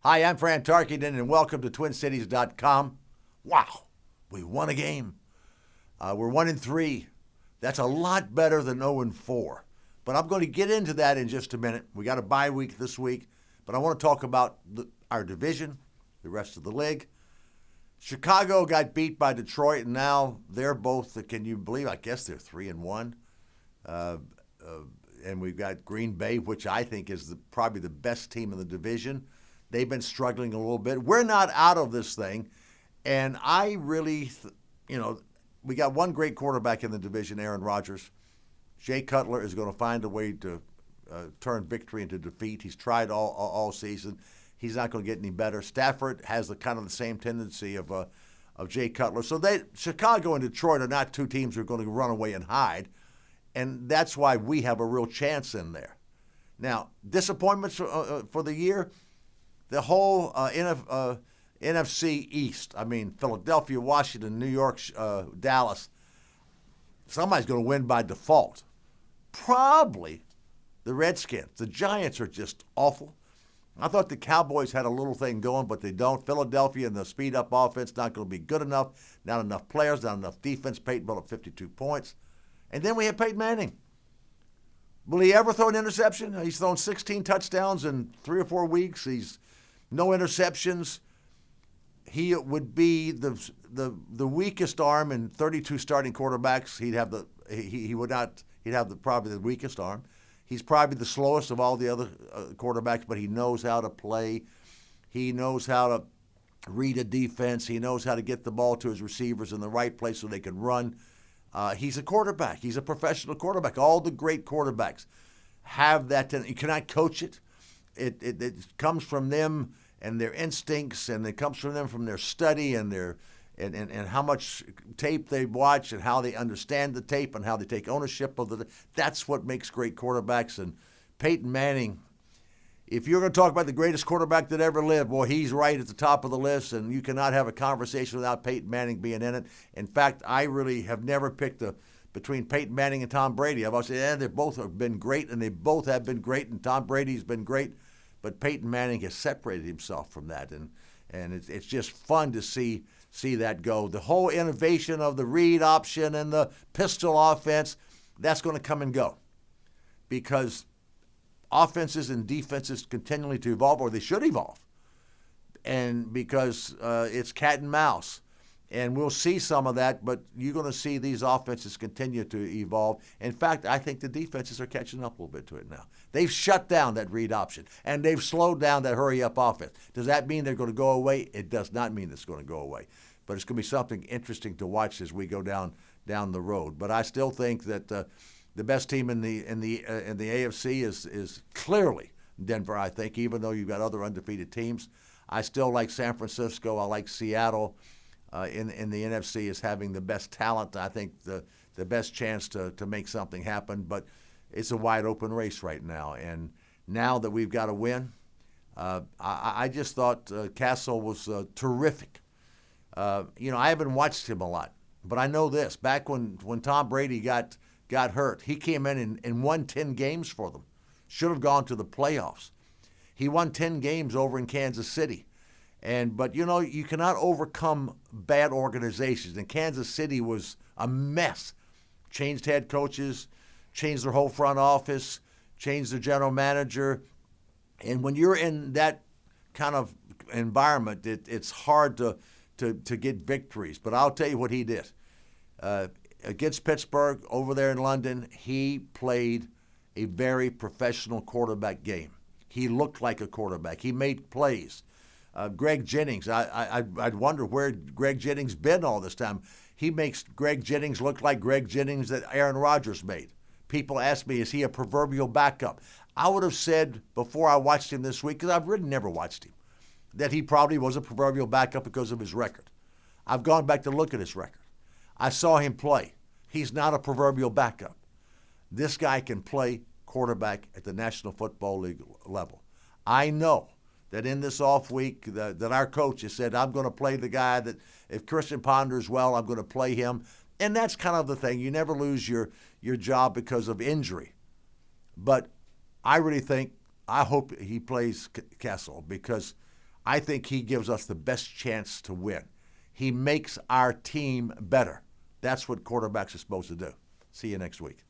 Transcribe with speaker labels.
Speaker 1: Hi, I'm Fran Tarkenton, and welcome to TwinCities.com. Wow, we won a game. We're 1-3. That's a lot better than 0-4. But I'm going to get into that in just a minute. We got a bye week this week, but I want to talk about our division, the rest of the league. Chicago got beat by Detroit, and now they're both, can you believe, I guess they're 3-1. And we've got Green Bay, which I think is probably the best team in the division. They've been struggling a little bit. We're not out of this thing, and I really, we got one great quarterback in the division, Aaron Rodgers. Jay Cutler is going to find a way to turn victory into defeat. He's tried all season. He's not going to get any better. Stafford has the same tendency of Jay Cutler. So Chicago and Detroit are not two teams who are going to run away and hide, and that's why we have a real chance in there. Now, disappointments for the year, the whole NFC East. I mean, Philadelphia, Washington, New York, Dallas. Somebody's going to win by default. Probably the Redskins. The Giants are just awful. I thought the Cowboys had a little thing going, but they don't. Philadelphia and the speed-up offense not going to be good enough. Not enough players, not enough defense. Peyton Manning 52 points. And then we have Peyton Manning. Will he ever throw an interception? He's thrown 16 touchdowns in 3 or 4 weeks. He's no interceptions. He would be the weakest arm in 32 starting quarterbacks. He'd have probably the weakest arm. He's probably the slowest of all the other quarterbacks, but he knows how to play. He knows how to read a defense. He knows how to get the ball to his receivers in the right place so they can run. He's a quarterback. He's a professional quarterback. All the great quarterbacks have that. You cannot coach it. It comes from them and their instincts, and it comes from them from their study and and how much tape they watch and how they understand the tape and how they take ownership of the. That's what makes great quarterbacks. And Peyton Manning, if you're going to talk about the greatest quarterback that ever lived, boy, he's right at the top of the list, and you cannot have a conversation without Peyton Manning being in it. In fact, I really have never picked between Peyton Manning and Tom Brady. I've always said, they both have been great, and they both have been great, and Tom Brady's been great, but Peyton Manning has separated himself from that, and it's just fun to see that go. The whole innovation of the read option and the pistol offense, that's going to come and go because offenses and defenses continually to evolve, or they should evolve, and because it's cat and mouse. And we'll see some of that, but you're going to see these offenses continue to evolve. In fact, I think the defenses are catching up a little bit to it now. They've shut down that read option, and they've slowed down that hurry-up offense. Does that mean they're going to go away? It does not mean it's going to go away. But it's going to be something interesting to watch as we go down the road. But I still think that the best team in the AFC is clearly Denver, I think, even though you've got other undefeated teams. I still like San Francisco. I like Seattle. In the NFC is having the best talent. I think the best chance to make something happen. But it's a wide open race right now. And now that we've got to win, I just thought Cassel was terrific. I haven't watched him a lot, but I know this. Back when Tom Brady got hurt, he came in and won 10 games for them. Should have gone to the playoffs. He won 10 games over in Kansas City. But you cannot overcome bad organizations. And Kansas City was a mess. Changed head coaches, changed their whole front office, changed their general manager. And when you're in that kind of environment, it's hard to get victories. But I'll tell you what he did. Against Pittsburgh, over there in London, he played a very professional quarterback game. He looked like a quarterback. He made plays. Greg Jennings, I'd wonder where Greg Jennings been all this time. He makes Greg Jennings look like Greg Jennings that Aaron Rodgers made. People ask me, is he a proverbial backup? I would have said before I watched him this week, because I've really never watched him, that he probably was a proverbial backup because of his record. I've gone back to look at his record. I saw him play. He's not a proverbial backup. This guy can play quarterback at the National Football League level. I know that in this off week that our coach has said, I'm going to play the guy that if Christian Ponder's well, I'm going to play him. And that's kind of the thing. You never lose your job because of injury. But I really think, I hope he plays Cassel because I think he gives us the best chance to win. He makes our team better. That's what quarterbacks are supposed to do. See you next week.